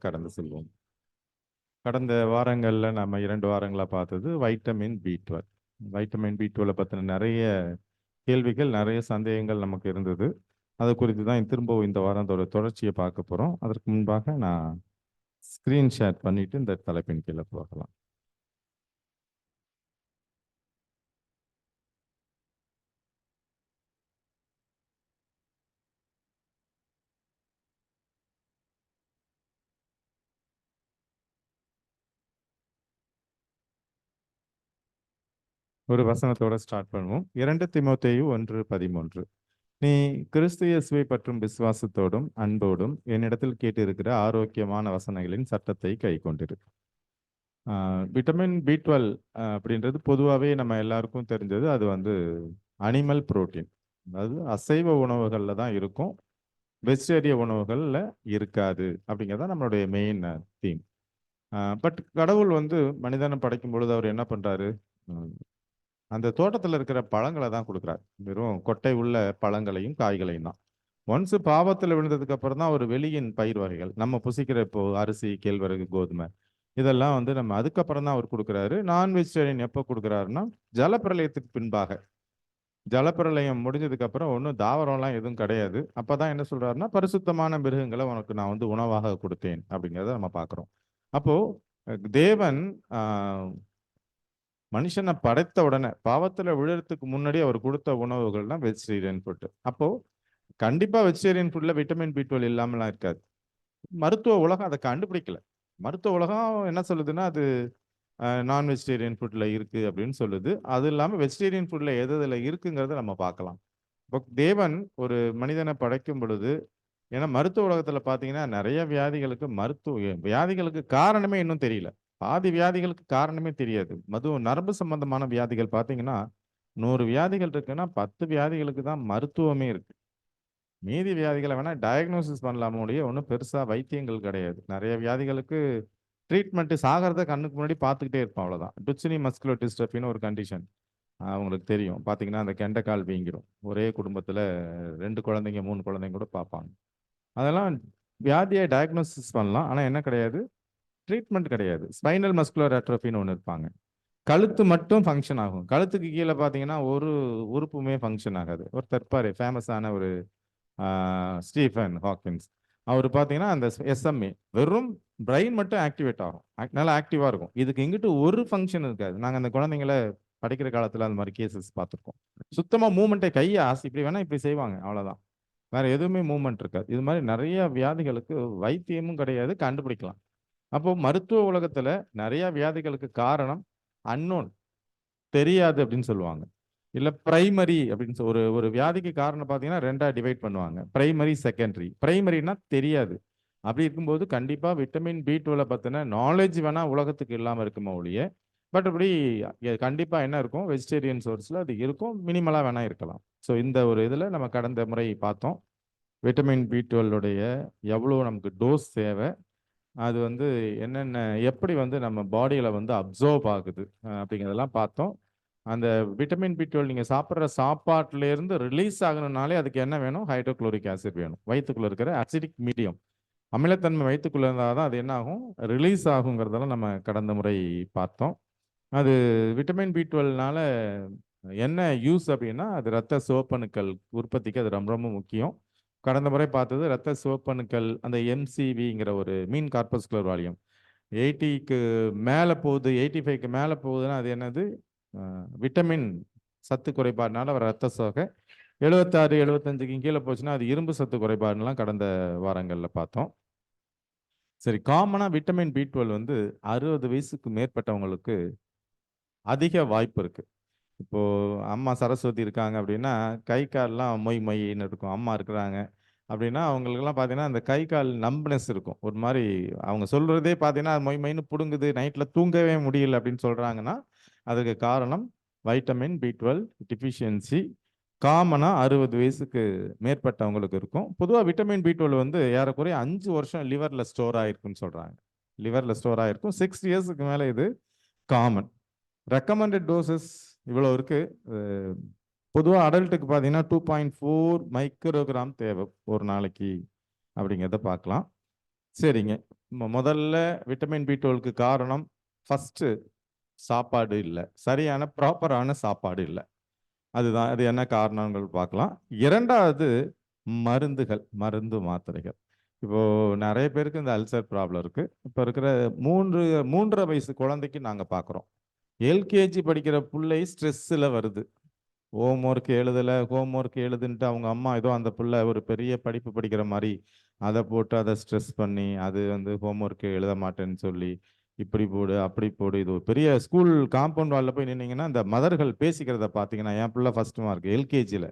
கடந்து செல்வோம். கடந்த வாரங்களில் நம்ம 2 வாரங்களா பார்த்தது வைட்டமின் பி 12. வைட்டமின் பி 12 பற்றின நிறைய கேள்விகள், நிறைய சந்தேகங்கள் நமக்கு இருந்தது. அது குறித்து தான் திரும்பவும் இந்த வாரம் தொடர்ச்சியை பார்க்க போகிறோம். அதற்கு முன்பாக நான் ஸ்க்ரீன் ஷேர் பண்ணிட்டு இந்த தலைப்பின் கீழே போகலாம். ஒரு வசனத்தோட ஸ்டார்ட் பண்ணுவோம். 2 தீமோத்தேயு 1:13. நீ கிறிஸ்து இயேசுவை பற்றும் விசுவாசத்தோடும் அன்போடும் என்னிடத்தில் கேட்டிருக்கிற ஆரோக்கியமான வசனங்களின் சட்டத்தை கை கொண்டிரு. விட்டமின் பி 12 அப்படின்றது பொதுவாகவே நம்ம எல்லாருக்கும் தெரிஞ்சது. அது அனிமல் புரோட்டீன், அதாவது அசைவ உணவுகளில் தான் இருக்கும், வெஜிடேரிய உணவுகளில் இருக்காது அப்படிங்கிறது தான் நம்மளுடைய மெயின் தீம். பட் கடவுள் மனிதனை படைக்கும் பொழுது அவர் என்ன பண்ணுறாரு, அந்த தோட்டத்தில் இருக்கிற பழங்களை தான் கொடுக்குறாரு. வெறும் கொட்டை உள்ள பழங்களையும் காய்களையும் தான். ஒன்ஸ் பாவத்தில் விழுந்ததுக்கு அப்புறம் தான் ஒரு வெளியின் பயிர் வகைகள் நம்ம புசிக்கிற இப்போ அரிசி, கேழ்வரகு, கோதுமை இதெல்லாம் நம்ம அதுக்கப்புறம் தான் அவர் கொடுக்குறாரு. நான் வெஜிடேரியன் எப்போ கொடுக்குறாருன்னா ஜலப்பிரளயத்துக்கு பின்பாக. ஜலப்பிரளயம் முடிஞ்சதுக்கு அப்புறம் ஒன்றும் தாவரம்லாம் எதுவும் கிடையாது. அப்பதான் என்ன சொல்றாருன்னா பரிசுத்தமான மிருகங்களை உனக்கு நான் உணவாக கொடுத்தேன் அப்படிங்கிறத நம்ம பார்க்குறோம். அப்போ தேவன் மனுஷனை படைத்த உடனே பாவத்தில் விழுறதுக்கு முன்னாடி அவர் கொடுத்த உணவுகள் தான் வெஜிடேரியன் ஃபுட்டு. அப்போ கண்டிப்பா வெஜிடேரியன் ஃபுட்ல விட்டமின் பி 12 இல்லாமலாம் இருக்காது. மருத்துவ உலகம் அதை கண்டுபிடிக்கல. மருத்துவ உலகம் என்ன சொல்லுதுன்னா அது நான் வெஜிடேரியன் ஃபுட்ல இருக்கு அப்படின்னு சொல்லுது. அது இல்லாமல் வெஜிடேரியன் ஃபுட்ல எது எதுல இருக்குங்கிறத நம்ம பார்க்கலாம். இப்போ தேவன் ஒரு மனிதனை படைக்கும் பொழுது, ஏன்னா மருத்துவ உலகத்துல பார்த்தீங்கன்னா நிறைய வியாதிகளுக்கு காரணமே இன்னும் தெரியல. பாதி வியாதிகளுக்கு காரணமே தெரியாது. நரம்பு சம்பந்தமான வியாதிகள் பார்த்தீங்கன்னா 100 வியாதிகள் இருக்குன்னா 10 வியாதிகளுக்கு தான் மருத்துவமே இருக்கு. மீதி வியாதிகளை வேணா டயக்னோசிஸ் பண்ணலாம ஒழிய ஒன்றும் பெருசா வைத்தியங்கள் கிடையாது. நிறைய வியாதிகளுக்கு ட்ரீட்மெண்ட் சாகிறத கண்ணுக்கு முன்னாடி பார்த்துக்கிட்டே இருப்போம், அவ்வளோதான். டுச்சினி மஸ்குலர் டிஸ்ட்ரஃபின்னு ஒரு கண்டிஷன் அவங்களுக்கு தெரியும். பார்த்தீங்கன்னா அந்த கெண்டைக்கால் வீங்கிரும். ஒரே குடும்பத்தில் 2 குழந்தைங்க 3 குழந்தைங்க கூட பார்ப்பாங்க. அதெல்லாம் வியாதியை டயக்னோசிஸ் பண்ணலாம், ஆனால் என்ன கிடையாது, ட்ரீட்மெண்ட் கிடையாது. ஸ்பைனல் மஸ்குலர் அட்ரோஃபின்னு ஒன்று இருப்பாங்க. கழுத்து மட்டும் ஃபங்க்ஷன் ஆகும். கழுத்துக்கு கீழே பார்த்தீங்கன்னா ஒரு உறுப்புமே ஃபங்க்ஷன் ஆகாது. ஒரு தற்பாரு ஃபேமஸான ஒரு ஸ்டீஃபன் ஹாக்கின்ஸ், அவர் பார்த்தீங்கன்னா அந்த எஸ்எம்ஏ வெறும் பிரெயின் மட்டும் ஆக்டிவேட் ஆகும், நல்லா ஆக்டிவாக இருக்கும். இதுக்கு இங்கிட்டு ஒரு ஃபங்க்ஷன் இருக்காது. நாங்கள் அந்த குழந்தைங்களை படிக்கிற காலத்தில் அந்த மாதிரி கேசஸ் பார்த்துருக்கோம். சுத்தமாக மூமெண்ட்டை கையை ஆசி இப்படி வேணால் இப்படி செய்வாங்க, அவ்வளோதான். வேற எதுவுமே மூமெண்ட் இருக்காது. இது மாதிரி நிறைய வியாதிகளுக்கு வைத்தியமும் கிடையாது, கண்டுபிடிக்கலாம். அப்போ மருத்துவ உலகத்தில் நிறைய வியாதிகளுக்கு காரணம் அன்னோன், தெரியாது அப்படின்னு சொல்லுவாங்க. இல்லை பிரைமரி அப்படின்னு ஒரு ஒரு வியாதிக்கு காரணம் பார்த்தீங்கன்னா 2ஆ டிவைட் பண்ணுவாங்க, பிரைமரி, செகண்டரி. பிரைமரினா தெரியாது. அப்படி இருக்கும்போது கண்டிப்பாக விட்டமின் பி 12 பற்றின நாலேஜ் வேணால் உலகத்துக்கு இல்லாமல் இருக்குமா ஒழிய, பட் அப்படி கண்டிப்பாக என்ன இருக்கும், வெஜிடேரியன் சோர்ஸில் அது இருக்கும், மினிமலாக வேணால் இருக்கலாம். ஸோ இந்த ஒரு இதில் நம்ம கடந்த முறை பார்த்தோம் விட்டமின் பி 12 எவ்வளோ நமக்கு டோஸ் தேவை, அது என்னென்ன எப்படி நம்ம பாடியில் அப்சர்வ் ஆகுது அப்படிங்கிறதெல்லாம் பார்த்தோம். அந்த விட்டமின் பி 12 நீங்கள் சாப்பிட்ற சாப்பாட்டிலேருந்து ரிலீஸ் ஆகணும்னாலே அதுக்கு என்ன வேணும், ஹைட்ரோக்ளோரிக் ஆசிட் வேணும். வயிற்றுக்குள்ளே இருக்கிற அசிடிக் மீடியம், அமிலத்தன்மை வயிற்றுக்குள்ளே இருந்தால் தான் அது என்ன ஆகும், ரிலீஸ் ஆகுங்கிறதெல்லாம் நம்ம கடந்த முறை பார்த்தோம். அது விட்டமின் பி 12னால என்ன யூஸ் அப்படின்னா, அது இரத்த சிவப்பணுக்கள் உற்பத்திக்கு அது ரொம்ப ரொம்ப முக்கியம். கடந்த முறை பார்த்தது இரத்த சிவப்பணுக்கள், அந்த எம்சிவிங்கிற ஒரு மீன் கார்பஸ்குலர் வால்யூம் 80க்கு மேலே போகுது, 85க்கு மேலே போகுதுன்னா அது என்னது, விட்டமின் சத்து குறைபாடுனால வர ரத்த சோகை. 76 75க்கு கீழே போச்சுன்னா அது இரும்பு சத்து குறைபாடுலாம் கடந்த வாரங்களில் பார்த்தோம். சரி, காமனாக விட்டமின் பி 12 60 வயசுக்கு மேற்பட்டவங்களுக்கு அதிக வாய்ப்பு இருக்கு. இப்போ அம்மா சரஸ்வதி இருக்காங்க அப்படின்னா கை கால்லாம் மொய் மொய்ன்னு இருக்கும். அம்மா இருக்கிறாங்க அப்படின்னா அவங்களுக்கெல்லாம் பார்த்தீங்கன்னா அந்த கை கால் நம்பனஸ் இருக்கும். ஒரு மாதிரி அவங்க சொல்றதே பார்த்தீங்கன்னா மொய் மொய்ன்னு பிடுங்குது, நைட்டில் தூங்கவே முடியல அப்படின்னு சொல்றாங்கன்னா அதுக்கு காரணம் வைட்டமின் பி 12 டிஃபிஷியன்சி. காமனாக 60 வயசுக்கு மேற்பட்டவங்களுக்கு இருக்கும். பொதுவாக விட்டமின் பி 12 ஏறக்குறைய 5 வருஷம் லிவரில் ஸ்டோர் ஆகிருக்குன்னு சொல்கிறாங்க. லிவரில் ஸ்டோர் ஆகிருக்கும். 6 இயர்ஸுக்கு மேலே இது காமன். ரெக்கமெண்டட் டோசஸ் இவ்வளோ இருக்குது. பொதுவாக அடல்ட்டுக்கு பார்த்தீங்கன்னா 2.4 மைக்ரோகிராம் தேவை ஒரு நாளைக்கு அப்படிங்கிறத பார்க்கலாம். சரிங்க. முதல்ல விட்டமின் B12க்கு காரணம் ஃபர்ஸ்ட் சாப்பாடு இல்ல. சரியான ப்ராப்பரான சாப்பாடு இல்ல. அதுதான். அது என்ன காரணங்கள் பார்க்கலாம். 2வது மருந்துகள், மருந்து மாத்திரைகள். இப்போ நெறைய பேருக்கு இந்த அல்சர் ப்ராப்ளம் இருக்கு. இப்ப இருக்கிற 3 3 1/2 வயசு குழந்தைக்கு நாங்க பார்க்குறோம். எல்கேஜி படிக்கிற புள்ளை ஸ்ட்ரெஸ்ல வருது. ஹோம் ஒர்க் எழுதுன்ட்டு அவங்க அம்மா ஏதோ அந்த புள்ள ஒரு பெரிய படிப்பு படிக்கிற மாரி, அத போட்டு அத ஸ்ட்ரெஸ் பண்ணி, அது வந்து ஹோம் ஒர்க் எழுத மாட்டேன்னு சொல்லி, இப்படி போடு, அப்படி போடு. இது ஒரு பெரிய ஸ்கூல் காம்பவுண்ட் வால்ல போய் நின்னீங்கன்னா, இந்த மதர்கள் பேசிக்கிறத பார்த்தீங்கன்னா, என் பிள்ளை ஃபர்ஸ்ட் மார்க் எல்கேஜில.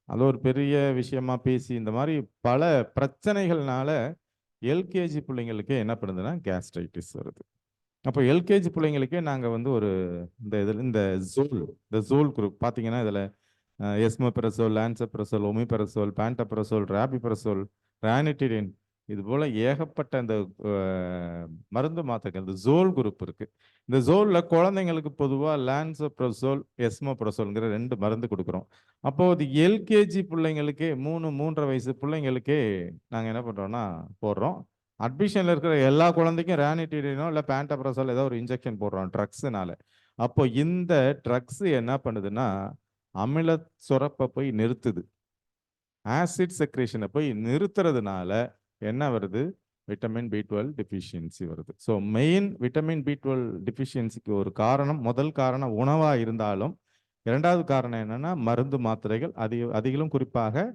அது ஒரு பெரிய விஷயமா பேசி, இந்த மாரி பல பிரச்சனைகள்னால எல்கேஜி பிள்ளைங்களுக்கே என்ன பண்ணுதுன்னா, கேஸ்ட்ரைட்டிஸ் வருது. அப்போ எல்கேஜி பிள்ளைங்களுக்கே நாங்க வந்து ஒரு இந்த ஜோல் குரூப் பார்த்தீங்கன்னா, இதுல எஸ்மோபிரசோல், லான்சப்ரசோல், ஒமிபிரசோல், பேண்டப்ரசோல், ராபிபிரசோல், ரானிட்டிடின் இது போல ஏகப்பட்ட இந்த மருந்து மாத்திரைகள் இந்த ஜோல் குரூப் இருக்கு. இந்த ஜோல்ல குழந்தைங்களுக்கு பொதுவா லான்சப்ரசோல், எஸ்மோபிரசோல்ங்கிற 2 மருந்து கொடுக்குறோம். அப்போ அது எல்கேஜி பிள்ளைங்களுக்கே 3, 3 1/2 வயசு பிள்ளைங்களுக்கே நாங்க என்ன பண்றோம்னா போடுறோம். அட்மிஷன்ல இருக்கிற எல்லா குழந்தைக்கும் ரானிட்டிடினோ இல்ல பேண்டப்ரசோல் ஏதோ ஒரு இன்ஜெக்ஷன் போடுறோம் ட்ரக்ஸ்னால. அப்போ இந்த ட்ரக்ஸ் என்ன பண்ணுதுன்னா அமில சுரப்ப போய் நிறுத்துது. ஆசிட் செக்ரேஷனை போய் நிறுத்துறதுனால என்ன வருது? விட்டமின் B12 டெஃபிஷியன்சி வருது. ஸோ மெயின் விட்டமின் B12 டெஃபிஷியன்சிக்கு ஒரு காரணம், முதல் காரணம் உணவா இருந்தாலும், 2வது காரணம் என்னன்னா மருந்து மாத்திரைகள். அதிலும் குறிப்பாக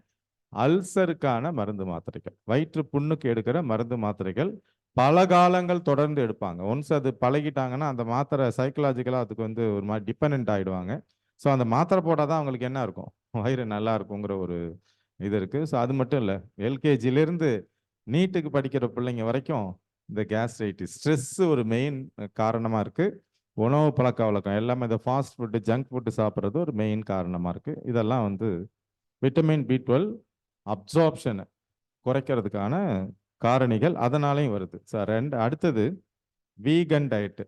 அல்சருக்கான மருந்து மாத்திரைகள். வயிற்று புண்ணுக்கு எடுக்கிற மருந்து மாத்திரைகள் பல காலங்கள் தொடர்ந்து எடுப்பாங்க. ஒன்ஸ் அது பழகிட்டாங்கன்னா, அந்த மாத்திரை சைக்கலாஜிக்கலா அதுக்கு வந்து ஒரு மாரி டிபெண்டன்ட் ஆயிடுவாங்க. ஸோ அந்த மாத்திரை போட்டா தான் அவங்களுக்கு என்ன இருக்கும்? வயிறு நல்லா இருக்குங்கிற ஒரு இது இருக்கு. ஸோ அது மட்டும் இல்ல. எல்கேஜிலேருந்து நீட்டுக்கு படிக்கிற பிள்ளைங்க வரைக்கும் இந்த கேஸ்ட்ரைட்டிஸ், ஸ்ட்ரெஸ் ஒரு மெயின் காரணமா இருக்கு. உணவு பழக்கவழக்கம் எல்லாமே இந்த ஃபாஸ்ட் ஃபுட், ஜங்க் ஃபுட் சாப்பிடுறது ஒரு மெயின் காரணமா இருக்கு. இதெல்லாம் வந்து விட்டமின் B12 அப்சார்ப்ஷன குறைக்கிறதுக்கான காரணிகள். அதனாலயும் வருது. அடுத்தது வீகன் டயட்.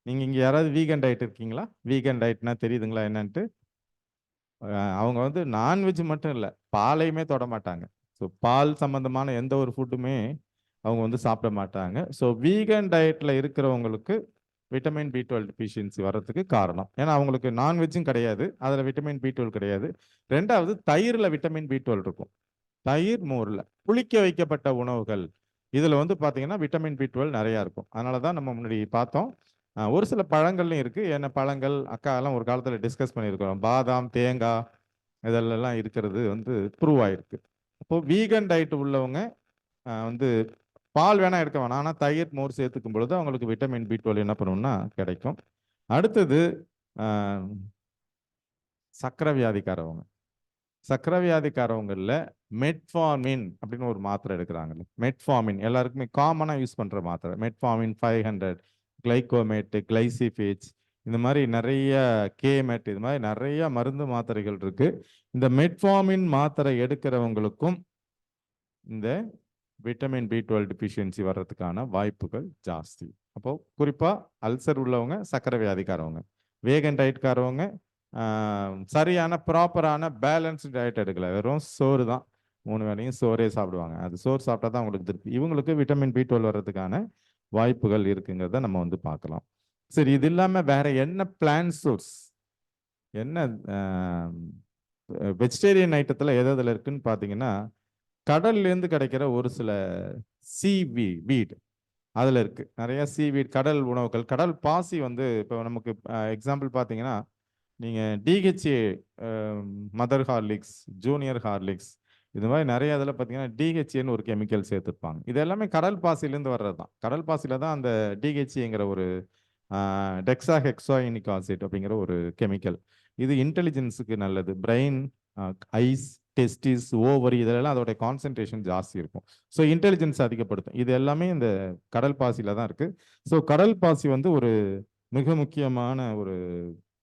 நீங்க இங்க யாராவது வீகன் டயட் இருக்கீங்களா? வீகன் டயட்னா தெரியுதுங்களா என்னன்ட்டு? அவங்க வந்து நான்வெஜ் மட்டும் இல்ல, பாலையுமே தொட மாட்டாங்க. ஸோ பால் சம்பந்தமான எந்த ஒரு ஃபுட்டுமே அவங்க வந்து சாப்பிட மாட்டாங்க. ஸோ வீகன் டயட்ல இருக்கிறவங்களுக்கு விட்டமின் B12 டெஃபிஷியன்சி வர்றதுக்கு காரணம். ஏன்னா அவங்களுக்கு நான்வெஜ்ஜும் கிடையாது. அதுல விட்டமின் B12 கிடையாது. 2வது தயிர்ல விட்டமின் B12 இருக்கும். தயிர், மோர்ல புளிக்க வைக்கப்பட்ட உணவுகள். இதுல வந்து பார்த்தீங்கன்னா, விட்டமின் B12 நெறையா இருக்கும். அதனால தான் நம்ம முன்னாடி பார்த்தோம். ஒரு சில பழங்கள்லயும் இருக்கு. ஏன்னா பழங்கள் அக்காலாம் ஒரு காலத்துல டிஸ்கஸ் பண்ணியிருக்கிறோம். பாதாம், தேங்காய் இதெல்லாம் இருக்கிறது வந்து ப்ரூவ் ஆயிருக்கு. அப்போ வீகன் டயட் உள்ளவங்க வந்து பால் வேணா எடுக்க வேணாம். ஆனா தயிர், மோர் சேர்த்துக்கும் பொழுது அவங்களுக்கு விட்டமின் B12 என்ன பண்ணும்னா கிடைக்கும். அடுத்தது அ சர்க்கரை வியாதிக்காரவங்க. சர்க்கரை வியாதிக்காரவங்கள்ல மெட்ஃபார்மின் அப்படின்னு ஒரு மாத்திரை எடுக்கிறாங்கல்ல. மெட்ஃபார்மின் எல்லாருக்குமே காமனா யூஸ் பண்ற மாத்திரை. மெட்ஃபார்மின் 500, கிளைகோமேட், கிளைசிஃபேட் இந்த மாதிரி நிறைய கேமெட் இது மாதிரி நிறைய மருந்து மாத்திரைகள் இருக்கு. இந்த மெட்ஃபார்மின் மாத்திரை எடுக்கிறவங்களுக்கும் இந்த விட்டமின் B12 டெஃபிஷியன்சி வர்றதுக்கான வாய்ப்புகள் ஜாஸ்தி. அப்போ குறிப்பா அல்சர் உள்ளவங்க, சர்க்கரை வியாதிக்காரவங்க, வேகன் டயட்காரவங்க சரியான ப்ராப்பரான பேலன்ஸ்டு டயட் எடுக்கல. வெறும் சோறு தான். 3 வேளையும் சோறே சாப்பிடுவாங்க. அது சோறு சாப்பிட்டா தான் அவங்களுக்கு திருப்தி. இவங்களுக்கு விட்டமின் B12 வர்றதுக்கான வாய்ப்புகள் இருக்குங்கிறத நம்ம வந்து பார்க்கலாம். சரி, இது இல்லாம வேற என்ன பிளான்ட் சோர்ஸ், என்ன வெஜிடேரியன் ஐட்டத்துல எது எதுல இருக்குன்னு பார்த்தீங்கன்னா, கடல்ல இருந்து கிடைக்கிற ஒரு சில வீட் அதுல இருக்கு. நிறைய சீவீட், கடல் உணவுகள், கடல் பாசி வந்து இப்போ நமக்கு எக்ஸாம்பிள் பார்த்தீங்கன்னா, நீங்க DHA mother Horlicks, junior Horlicks இது மாதிரி நிறைய இதில் பார்த்தீங்கன்னா டிஹெச்ஏன்னு ஒரு கெமிக்கல் சேர்த்துருப்பாங்க. இது எல்லாமே கடல் பாசிலேருந்து வர்றது தான். கடல் பாசியில் தான் அந்த டிஹெச்ஏங்கிற ஒரு டெக்ஸா ஹெக்ஸாயினிக் ஆசிட் அப்படிங்கிற ஒரு கெமிக்கல். இது இன்டெலிஜென்ஸுக்கு நல்லது. பிரெயின், ஐஸ், டெஸ்டிஸ், ஓவரி இதெல்லாம் அதோட கான்சென்ட்ரேஷன் ஜாஸ்தி இருக்கும். ஸோ இன்டெலிஜென்ஸ் அதிகப்படுத்தும். இது எல்லாமே இந்த கடல் பாசியில் தான் இருக்கு. ஸோ கடல் பாசி வந்து ஒரு மிக முக்கியமான ஒரு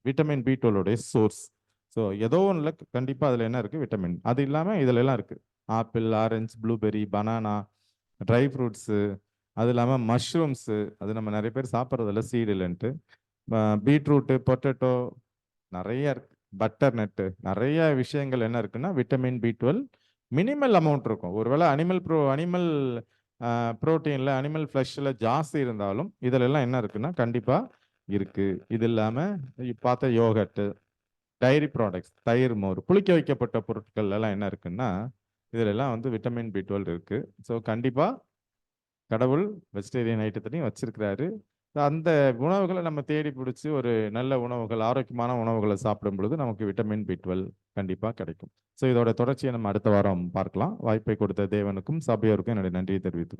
விட்டமின் B12 சோர்ஸ். ஸோ ஏதோ ஒன்றில் கண்டிப்பாக அதில் என்ன இருக்குது? விட்டமின். அது இல்லாமல் இதில் எல்லாம் இருக்குது. Apple, orange, blueberry, banana, dry fruits, அது இல்லாமல் மஷ்ரூம்ஸு, அது நம்ம நிறைய பேர் சாப்பிட்றதில்ல சீடு இல்லைன்ட்டு. பீட்ரூட்டு, பொட்டேட்டோ நிறைய இருக்கு. பட்டர் நட்டு நிறைய விஷயங்கள் என்ன இருக்குன்னா விட்டமின் B12 மினிமல் அமௌண்ட் இருக்கும். ஒருவேளை அனிமல் புரோட்டீன்ல அனிமல் ஃப்ளஷ்ல ஜாஸ்தி இருந்தாலும் இதுல எல்லாம் என்ன இருக்குன்னா கண்டிப்பா இருக்கு. இது இல்லாம பார்த்த யோகர்ட், டைரி ப்ராடக்ட்ஸ், தயிர், மோர், புளிக்க வைக்கப்பட்ட பொருட்கள் எல்லாம் என்ன இருக்குன்னா இதுல எல்லாம் வந்து விட்டமின் B12 இருக்கு. ஸோ கண்டிப்பா கடவுள் வெஜிடேரியன் ஐட்டத்தையும் வச்சிருக்கிறாரு. அந்த உணவுகள நம்ம தேடி பிடிச்சு ஒரு நல்ல உணவுகள், ஆரோக்கியமான உணவுகள சாப்பிடும் பொழுது நமக்கு விட்டமின் B12 கண்டிப்பா கிடைக்கும். ஸோ இதோட தொடர்ச்சியை நம்ம அடுத்த வாரம் பார்க்கலாம். வாய்ப்பை கொடுத்த தேவனுக்கும் சபையோருக்கும் என்னுடைய நன்றியை தெரிவித்துக் கொள்கிறேன்.